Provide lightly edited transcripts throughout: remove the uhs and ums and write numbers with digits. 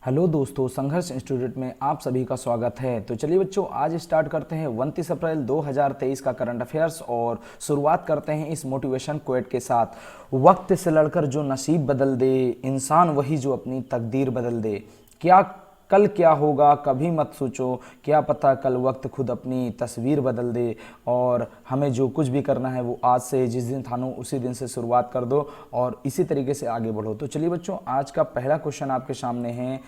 Hello दोस्तों, संघर्ष institute में आप सभी का स्वागत है। तो चलिए बच्चों, आज स्टार्ट करते हैं 29 अप्रैल 2023 का करंट अफेयर्स और शुरुआत करते हैं इस मोटिवेशन क्वेट के साथ। वक्त से लड़कर जो नसीब बदल दे, इंसान वही जो अपनी तकदीर बदल दे। क्या कल क्या होगा कभी मत सोचो, क्या पता कल वक्त खुद अपनी तस्वीर बदल दे। और हमें जो कुछ भी करना है वो आज से, जिस दिन ठानो उसी दिन से शुरुआत कर दो और इसी तरीके से आगे बढ़ो। तो चलिए बच्चों, आज का पहला क्वेश्चन आपके सामने है।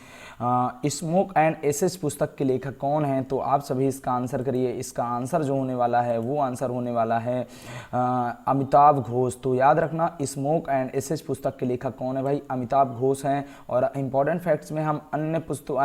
स्मोक एंड एसेस पुस्तक के लेखक कौन हैं? तो आप सभी इसका आंसर करिए। इसका आंसर जो होने वाला है वो आंसर होने वाला है अमिताभ घोष। तो याद रखना, स्मोक एंड एसेस पुस्तक के लेखक कौन है भाई? अमिताभ घोष हैं। और इंपॉर्टेंट फैक्ट्स में हम अन्य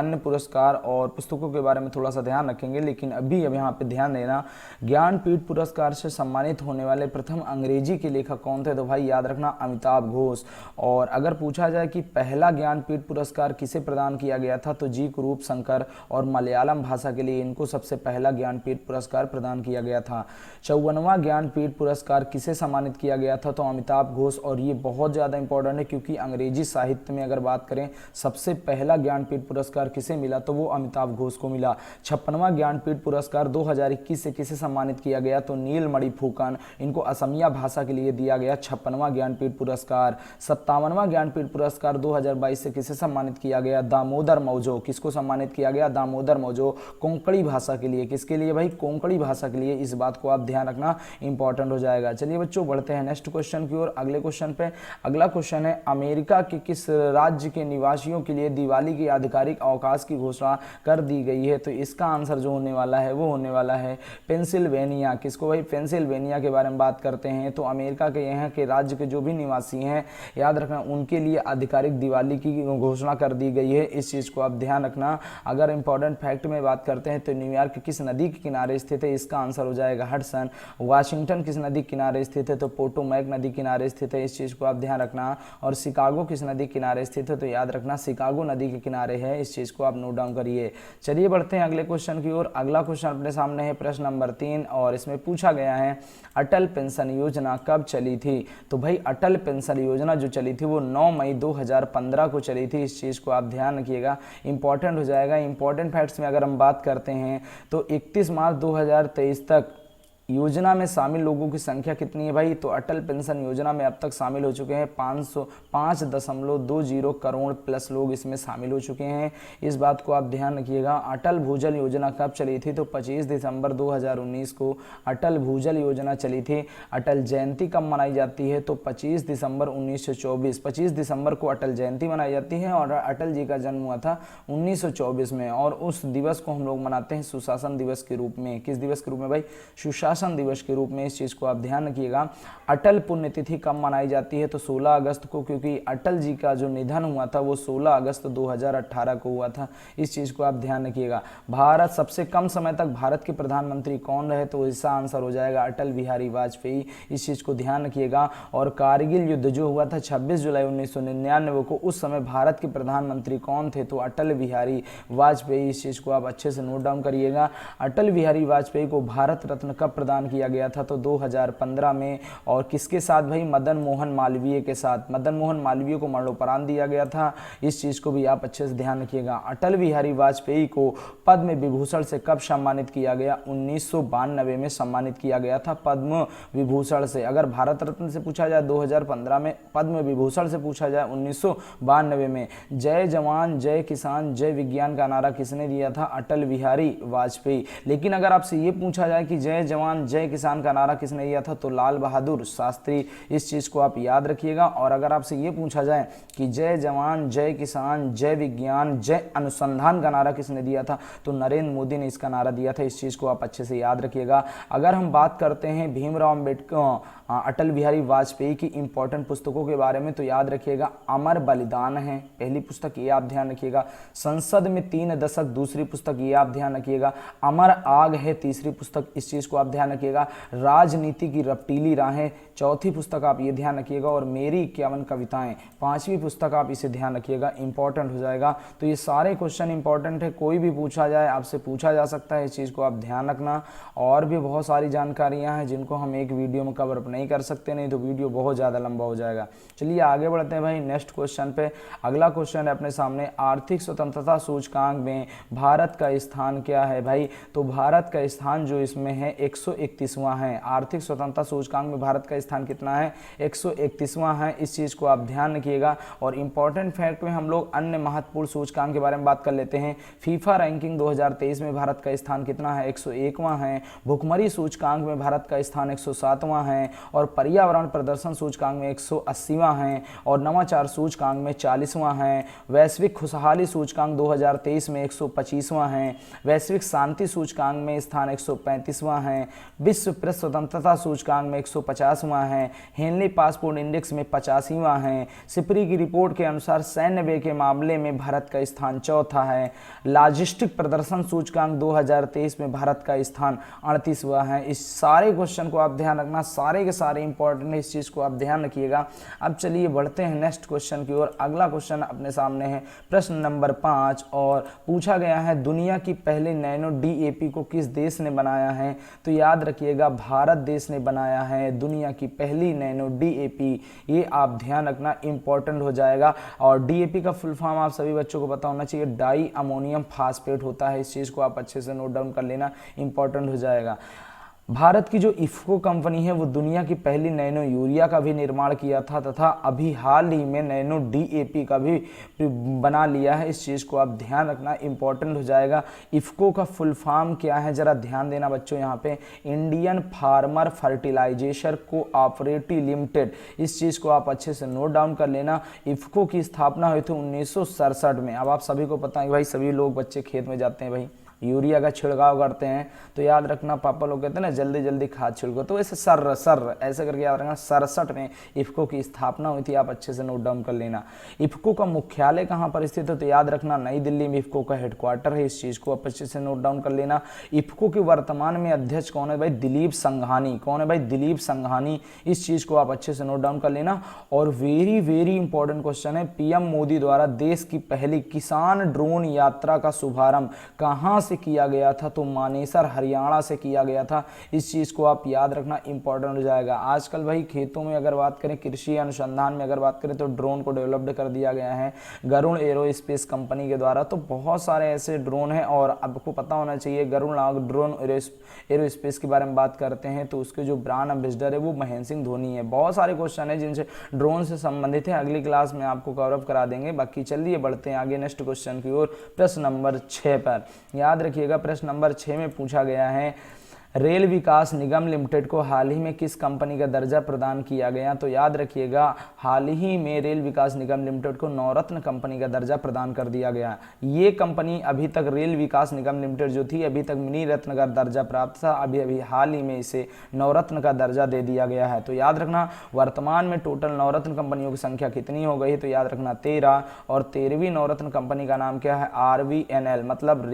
पुरस्कार और पुस्तकों के बारे में थोड़ा सा ध्यान रखेंगे, लेकिन अभी अब यहाँ पे ध्यान देना, ज्ञानपीठ पुरस्कार से सम्मानित होने वाले प्रथम अंग्रेजी के लेखक कौन थे? तो भाई याद रखना, अमिताभ घोष। और अगर पूछा जाए कि पहला ज्ञानपीठ पुरस्कार किसे प्रदान किया गया था, तो जी कुरूप शंकर, और मलयालम भाषा के लिए इनको सबसे पहला ज्ञानपीठ पुरस्कार प्रदान किया गया था। 54वां ज्ञानपीठ पुरस्कार किसे सम्मानित किया गया था? तो अमिताभ घोष। और ये बहुत ज़्यादा इंपॉर्टेंट है, क्योंकि अंग्रेजी साहित्य में अगर बात करें सबसे पहला ज्ञानपीठ पुरस्कार किसे मिला, तो वो अमिताभ घोष को मिला। 56वां ज्ञानपीठ पुरस्कार 2021 से किसे सम्मानित किया गया? तो नीलमणि फुकन, इनको असमिया भाषा के लिए दिया गया 56वां ज्ञानपीठ पुरस्कार। 57वां ज्ञानपीठ पुरस्कार 2022 से किसे सम्मानित किया गया? दामोदर मौजो। किसको सम्मानित किया गया? दामोदर मौजो, कोंकणी भाषा के लिए। किसके लिए भाई? कोंकणी भाषा के लिए। इस बात को आप ध्यान रखना, इंपॉर्टेंट हो जाएगा। चलिए बच्चों, बढ़ते हैं नेक्स्ट क्वेश्चन की ओर, अगले क्वेश्चन पे। अगला क्वेश्चन है, अमेरिका के किस राज्य के निवासियों के लिए दिवाली के आधिकारिक अवकाश की घोषणा कर दी गई है? तो इसका आंसर जो होने वाला है वो होने वाला है पेंसिल्वेनिया। किसको भाई? पेंसिल्वेनिया के बारे में बात करते हैं तो अमेरिका के यहाँ के राज्य के जो भी निवासी हैं, याद रखना, उनके लिए आधिकारिक दिवाली की घोषणा कर दी गई है। इस चीज़ को आप ध्यान रखना। अगर इंपॉर्टेंट फैक्ट में बात करते हैं तो न्यूयॉर्क किस नदी के किनारे स्थित है? इसका आंसर हो जाएगा हडसन। वाशिंगटन किस नदी के किनारे स्थित है? तो पोटोमैक नदी किनारे स्थित है। इस चीज़ को आप ध्यान रखना। और शिकागो किस नदी किनारे स्थित है? तो याद रखना, शिकागो नदी के किनारे है। इस चीज़ को आप नोट डाउन करिए। चलिए बढ़ते हैं अगले क्वेश्चन की ओर। अगला क्वेश्चन अपने सामने है, प्रश्न नंबर 3, और इसमें पूछा गया है, अटल पेंशन योजना कब चली थी? तो भाई अटल पेंशन योजना जो चली थी वो 9 मई 2015 को चली थी। इस चीज़ को आप ध्यान रखिएगा, इंपॉर्टेंट हो जाएगा। इंपॉर्टेंट फैक्ट्स में अगर हम बात करते हैं तो 31 मार्च 2023 तक योजना में शामिल लोगों की संख्या कितनी है भाई? तो अटल पेंशन योजना में अब तक शामिल हो चुके हैं 505.20 करोड़ प्लस लोग इसमें शामिल हो चुके हैं। इस बात को आप ध्यान रखिएगा। अटल भूजल योजना कब चली थी? तो 25 दिसंबर 2019 को अटल भूजल योजना चली थी। अटल जयंती कब मनाई जाती है? तो 25 दिसंबर 1924, 25 दिसंबर को अटल जयंती मनाई जाती है। और अटल जी का जन्म हुआ था 1924 में, और उस दिवस को हम लोग मनाते हैं सुशासन दिवस के रूप में। किस दिवस के रूप में भाई? सुशासन दिवस के रूप में। इस चीज को आप ध्यान रखिएगा। अटल पुण्यतिथि कब मनाई जाती है? तो 16 अगस्त को, क्योंकि अटल जी का जो निधन हुआ था वो 16 अगस्त 2018 को हुआ था। इस चीज को आप ध्यान रखिएगा। भारत सबसे कम समय तक भारत के प्रधानमंत्री कौन रहे? तो इसका आंसर हो जाएगा अटल बिहारी वाजपेयी। इस चीज को ध्यान रखिएगा। और कारगिल युद्ध जो हुआ था 26 जुलाई 1999 को, उस समय भारत के प्रधानमंत्री कौन थे? तो अटल बिहारी वाजपेयी। इस चीज को आप अच्छे से नोट डाउन करिएगा। अटल बिहारी वाजपेयी को भारत रत्न कब प्रदान किया गया था? तो 2015 में। और किसके साथ भाई? मदन मोहन मालवीय के साथ। मदन मोहन मालवीय को मरणोपरांत दिया गया था। इस चीज को भी आप अच्छे से ध्यान रखिएगा। अटल बिहारी वाजपेयी को पद्म विभूषण से कब सम्मानित किया गया? 1992 में सम्मानित किया गया था पद्म विभूषण से। अगर भारत रत्न से पूछा जाए 2015 में, पद्म विभूषण से पूछा जाए 1992 में। जय जवान जय किसान जय विज्ञान का नारा किसने दिया था? अटल बिहारी वाजपेयी। लेकिन अगर आपसे ये पूछा जाए कि जय जवान जय किसान का नारा किसने दिया था? तो लाल बहादुर शास्त्री। इस चीज को आप याद रखिएगा। और अगर आपसे ये पूछा जाए कि जय जवान जय किसान जय विज्ञान जय अनुसंधान का नारा किसने दिया था? तो नरेंद्र मोदी ने इसका नारा दिया था। इस चीज को आप अच्छे से याद रखिएगा। अगर हम बात करते हैं भीमराव अम्बेडकर, अटल बिहारी वाजपेयी की इंपॉर्टेंट पुस्तकों के बारे में, तो याद रखिएगा, अमर बलिदान है पहली पुस्तक, ये आप ध्यान रखिएगा। संसद में 3 दशक दूसरी पुस्तक, ये आप ध्यान रखिएगा। अमर आग है तीसरी पुस्तक, इस चीज को आप ध्यान रखिएगा। राजनीति की रफ्तीली राहें चौथी पुस्तक, आप ये ध्यान रखिएगा। और मेरी 51 कविताएं पांचवी पुस्तक, आप इसे ध्यान रखिएगा, इंपॉर्टेंट हो जाएगा। तो ये सारे क्वेश्चन इंपॉर्टेंट है, कोई भी पूछा जाए आपसे पूछा जा सकता है। इस चीज को आप ध्यान रखना। और भी बहुत सारी जानकारियां हैं जिनको हम एक वीडियो में कवर नहीं कर सकते, नहीं तो वीडियो बहुत ज़्यादा लंबा हो जाएगा। चलिए आगे बढ़ते हैं भाई नेक्स्ट क्वेश्चन पे। अगला क्वेश्चन है अपने सामने, आर्थिक स्वतंत्रता सूचकांक में भारत का स्थान क्या है भाई? तो भारत का स्थान जो इसमें है 131वां है। आर्थिक स्वतंत्रता सूचकांक में भारत का स्थान कितना है? 131वां है। इस चीज़ को आप ध्यान रखिएगा। और इंपॉर्टेंट फैक्ट में हम लोग अन्य महत्वपूर्ण सूचकांक के बारे में बात कर लेते हैं। फीफा रैंकिंग 2023 में भारत का स्थान कितना है? 101वां है। भुखमरी सूचकांक में भारत का स्थान 107वां है। और पर्यावरण प्रदर्शन सूचकांक में 180वां है। और नवाचार सूचकांक में 40वां है। वैश्विक खुशहाली सूचकांक 2023 में 125वां है। वैश्विक शांति सूचकांक में स्थान 135वां है। विश्व प्रेस स्वतंत्रता सूचकांक में 150वां है। हेनली पासपोर्ट इंडेक्स में 85वां है। सिपरी की रिपोर्ट के अनुसार सैन्य व्यय के मामले में भारत का स्थान चौथा है। लॉजिस्टिक प्रदर्शन सूचकांक 2023 में भारत का स्थान 38वां है। इस सारे क्वेश्चन को आप ध्यान रखना, सारे के सारे इंपॉर्टेंट है, इस चीज़ को आप ध्यान रखिएगा। अब चलिए बढ़ते हैं नेक्स्ट क्वेश्चन की ओर। अगला क्वेश्चन अपने सामने है प्रश्न नंबर 5 और पूछा गया है दुनिया की पहली नैनो डीएपी को किस देश ने बनाया है? तो याद रखिएगा भारत देश ने बनाया है दुनिया की पहली नैनो डीएपी। ये आप ध्यान रखना, इंपॉर्टेंट हो जाएगा। और डीएपी का फुल फॉर्म आप सभी बच्चों को पता होना चाहिए, डाई अमोनियम फास्फेट होता है। इस चीज़ को आप अच्छे से नोट डाउन कर लेना, इंपॉर्टेंट हो जाएगा। भारत की जो इफ्को कंपनी है वो दुनिया की पहली नैनो यूरिया का भी निर्माण किया था तथा अभी हाल ही में नैनो डीएपी का भी बना लिया है। इस चीज़ को आप ध्यान रखना, इंपॉर्टेंट हो जाएगा। इफ्को का फुल फॉर्म क्या है जरा ध्यान देना बच्चों यहाँ पे, Indian farmer fertilization cooperative limited. इस चीज़ को आप अच्छे से नोट डाउन कर लेना। इफ्को की स्थापना हुई थी 1967 में। अब आप सभी को पता है भाई, सभी लोग बच्चे खेत में जाते हैं भाई, यूरिया का छिड़काव करते हैं, तो याद रखना पापा लोग कहते हैं ना जल्दी जल्दी खाद छिड़को, तो ऐसे सर ऐसे करके याद रखना। 67 में इफ्को की स्थापना हुई थी, आप अच्छे से नोट डाउन कर लेना। इफ्को का मुख्यालय कहाँ पर स्थित है? तो याद रखना नई दिल्ली में इफ्को का हेडक्वार्टर है। इस चीज़ को आप अच्छे से नोट डाउन कर लेना। इफ्को के वर्तमान में अध्यक्ष कौन है भाई? दिलीप संघानी। कौन है भाई? दिलीप संघानी। इस चीज़ को आप अच्छे से नोट डाउन कर लेना। और वेरी वेरी इंपॉर्टेंट क्वेश्चन है, पीएम मोदी द्वारा देश की पहली किसान ड्रोन यात्रा का शुभारंभ कहाँ से किया गया था? तो मानेसर हरियाणा से किया गया था। इस चीज़ को आप याद रखना, इंपॉर्टेंट हो जाएगा। आजकल भाई खेतों में अगर बात करें, कृषि अनुसंधान में अगर बात करें, तो ड्रोन को डेवलप्ड कर दिया गया है गरुड़ एरोस्पेस कंपनी के द्वारा। तो बहुत सारे ऐसे ड्रोन हैं और आपको पता होना चाहिए गरुड़ ड्रोन एरोस्पेस के बारे में बात करते हैं तो उसके जो ब्रांड एम्बेसडर है वो महेंद्र सिंह धोनी है। बहुत सारे क्वेश्चन है जिनसे ड्रोन से संबंधित है, अगली क्लास में आपको कवर अप करा देंगे। बाकी चलिए बढ़ते हैं आगे नेक्स्ट क्वेश्चन की ओर, प्रश्न नंबर 6 पर। याद रखिएगा प्रश्न नंबर 6 में पूछा गया है रेल विकास निगम लिमिटेड को हाल ही में किस कंपनी का दर्जा प्रदान किया गया? तो याद रखिएगा हाल ही में रेल विकास निगम लिमिटेड को नवरत्न कंपनी का दर्जा प्रदान कर दिया गया। ये कंपनी अभी तक रेल विकास निगम लिमिटेड जो थी अभी तक मिनी रत्न का दर्जा प्राप्त था, अभी हाल ही में इसे नवरत्न का दर्जा दे दिया गया है। तो याद रखना वर्तमान में टोटल नवरत्न कंपनियों की संख्या कितनी हो गई? तो याद रखना 13। और 13वीं नवरत्न कंपनी का नाम क्या है? RVNL, मतलब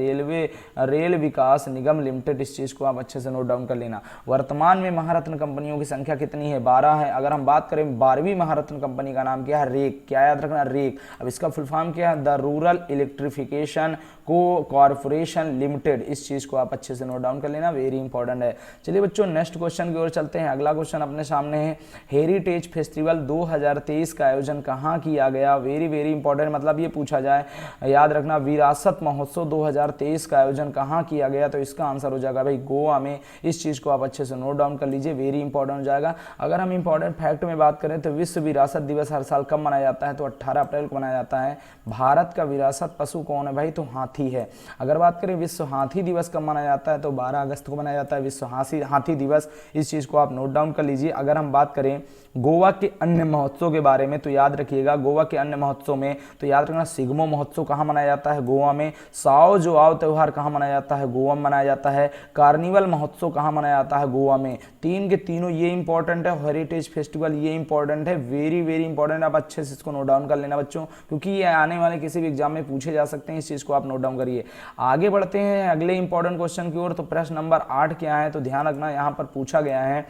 रेल विकास निगम लिमिटेड। इस चीज़ को आप अच्छे से नोट डाउन कर लेना। वर्तमान में महारत्न कंपनियों की संख्या कितनी है? 12 है। अगर हम बात करें 12वीं महारत्न कंपनी का नाम क्या है? रेक। क्या याद रखना? रेक। अब इसका फुल फॉर्म क्या है? The rural electrification corporation limited. इस चीज को आप अच्छे से नोट डाउन कर लेना, वेरी इंपॉर्टेंट है। चलिए बच्चों नेक्स्ट क्वेश्चन की ओर चलते हैं। अगला क्वेश्चन अपने सामने है, हेरिटेज फेस्टिवल 2023 का आयोजन कहाँ किया गया? वेरी वेरी इंपॉर्टेंट, मतलब ये पूछा जाए, याद रखना विरासत महोत्सव 2023 का आयोजन कहाँ किया गया? तो इसका आंसर हो जाएगा भाई गोवा में। इस चीज को आप अच्छे से नोट डाउन कर लीजिए, वेरी इंपॉर्टेंट हो जाएगा। अगर हम इंपॉर्टेंट फैक्ट में बात करें तो विश्व विरासत दिवस हर साल कब मनाया जाता है? तो 18 अप्रैल को मनाया जाता है। भारत का विरासत पशु कौन है भाई? तो हाथी है। अगर बात करें विश्व हाथी दिवस कब मनाया जाता है? तो 12 अगस्त को मनाया जाता है विश्व हाथी दिवस। इस चीज को आप नोट डाउन कर लीजिए। अगर हम बात करें गोवा के अन्य महोत्सव के बारे में तो याद रखिएगा, गोवा के अन्य महोत्सव में तो याद रखना सिग्मो महोत्सव कहाँ मनाया जाता है? गोवा में। साओ जोआओ त्योहार कहाँ मनाया जाता है? गोवा में मनाया जाता है। कार्निवल महोत्सव कहाँ मनाया जाता है? गोवा में। तीन के तीनों ये इंपॉर्टेंट है। हेरिटेज फेस्टिवल ये इंपॉर्टेंट है, वेरी वेरी इंपॉर्टेंट। आप अच्छे से इसको नोट डाउन कर लेना बच्चों, क्योंकि ये आने वाले किसी भी एग्जाम में पूछे जा सकते हैं। इस चीज को आप नोट डाउन करिए। आगे बढ़ते हैं अगले इंपॉर्टेंट क्वेश्चन की ओर। तो प्रश्न नंबर 8 क्या है? तो ध्यान रखना, यहाँ पर पूछा गया है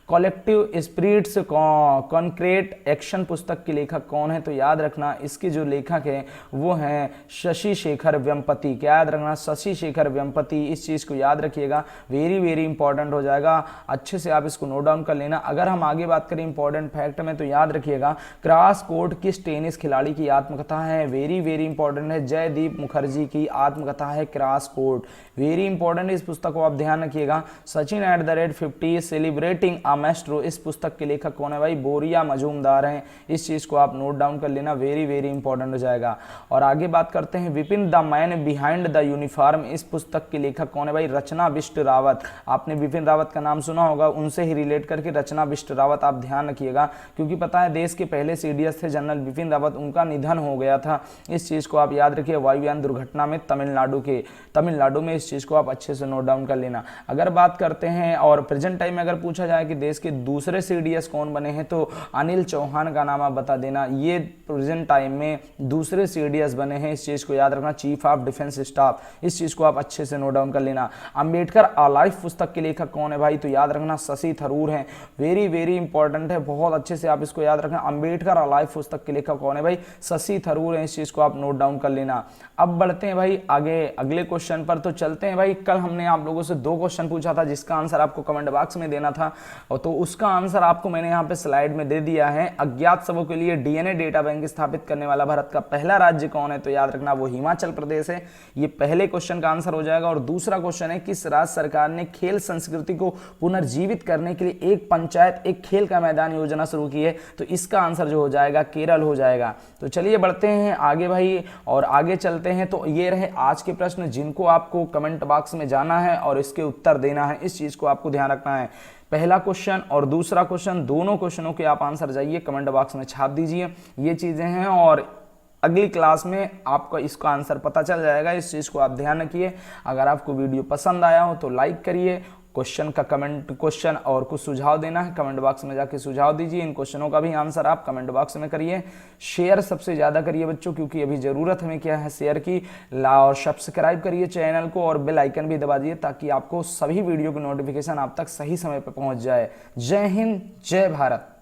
कलेक्टिव स्पिरिट्स कॉन्क्रीट एक्शन पुस्तक के लेखक कौन है? तो याद रखना इसके जो लेखक है वो हैं शशि शेखर वेम्पति। क्या याद रखना? शशि शेखर वेम्पति। इस चीज को याद रखिएगा, वेरी वेरी इंपॉर्टेंट हो जाएगा, अच्छे से आप इसको नोट डाउन कर लेना। अगर हम आगे बात करें इंपॉर्टेंट फैक्ट में तो याद रखिएगा क्रॉस कोर्ट किस टेनिस खिलाड़ी की आत्मकथा है, वेरी वेरी इंपॉर्टेंट है, जयदीप मुखर्जी की आत्मकथा है क्रॉस कोर्ट, वेरी इंपॉर्टेंट। इस पुस्तक को आप ध्यान रखिएगा। सचिन @50 सेलिब्रेटिंग अ मैस्ट्रो, इस पुस्तक के लेखक कौन है भाई, बोरिया मजूमदार हैं। इस चीज को आप नोट डाउन कर लेना, वेरी वेरी इंपॉर्टेंट हो जाएगा। और आगे बात करते हैं Vipin the man behind the uniform, इस पुस्तक के लेखक कौन है भाई, रचना बिष्ट रावत। आपने विपिन रावत का नाम सुना होगा, उनसे ही रिलेट करके रचना बिष्ट रावत आप ध्यान रखिएगा, क्योंकि पता है देश के पहले सीडीएस थे जनरल विपिन रावत, उनका निधन हो गया था। इस चीज को आप याद रखिए, वायुयान दुर्घटना में तमिलनाडु में, इस चीज को आप अच्छे से नोट डाउन कर लेना। अगर बात करते हैं और प्रेजेंट टाइम में अगर पूछा जाए कि देश के दूसरे सीडीएस कौन बने हैं तो अनिल चौहान का नाम आप बता देना, ये प्रेजेंट टाइम में दूसरे सीडीएस बने हैं। इस चीज को याद रखना, चीफ ऑफ डिफेंस स्टाफ, इस चीज को आप अच्छे से नोट डाउन कर लेना। अंबेडकर अ लाइफ पुस्तक के लेखक कौन है भाई, तो याद रखना शशि थरूर हैं, वेरी वेरी इंपॉर्टेंट है, बहुत अच्छे से आप इसको याद रखना। अंबेडकर अ लाइफ पुस्तक के लेखक कौन है भाई, शशि थरूर हैं, इस चीज को आप नोट डाउन कर लेना। अब बढ़ते हैं भाई आगे अगले क्वेश्चन पर, तो चलते हैं भाई। कल हमने आप लोगों से 2 क्वेश्चन पूछा था जिसका आंसर आपको कमेंट बॉक्स में देना था, और तो उसका आंसर आपको मैंने यहाँ पे स्लाइड में दे दिया है। अज्ञात सबों के लिए डीएनए डेटा बैंक स्थापित करने वाला भारत का पहला राज्य कौन है, तो याद रखना वो हिमाचल प्रदेश है। ये पहले क्वेश्चन का आंसर हो जाएगा। और दूसरा क्वेश्चन है किस राज्य सरकार ने खेल संस्कृति को पुनर्जीवित करने के लिए एक पंचायत एक खेल का मैदान योजना शुरू की है, तो इसका आंसर जो हो जाएगा केरल हो जाएगा। तो चलिए बढ़ते हैं आगे भाई और आगे चलते हैं। तो ये रहे आज के प्रश्न जिनको आपको कमेंट बॉक्स में जाना है और इसके उत्तर देना है, इस चीज को आपको ध्यान रखना है। पहला क्वेश्चन और दूसरा क्वेश्चन, दोनों क्वेश्चनों के आप आंसर जाइए कमेंट बॉक्स में छाप दीजिए, ये चीजें हैं। और अगली क्लास में आपको इसका आंसर पता चल जाएगा, इस चीज को आप ध्यान रखिए। अगर आपको वीडियो पसंद आया हो तो लाइक करिए, क्वेश्चन और कुछ सुझाव देना है कमेंट बॉक्स में जाके सुझाव दीजिए। इन क्वेश्चनों का भी आंसर आप कमेंट बॉक्स में करिए। शेयर सबसे ज़्यादा करिए बच्चों, क्योंकि अभी ज़रूरत हमें क्या है शेयर की। और सब्सक्राइब करिए चैनल को और बेल आइकन भी दबा दिए ताकि आपको सभी वीडियो की नोटिफिकेशन आप तक सही समय पर पहुंच जाए। जय हिंद, जय भारत।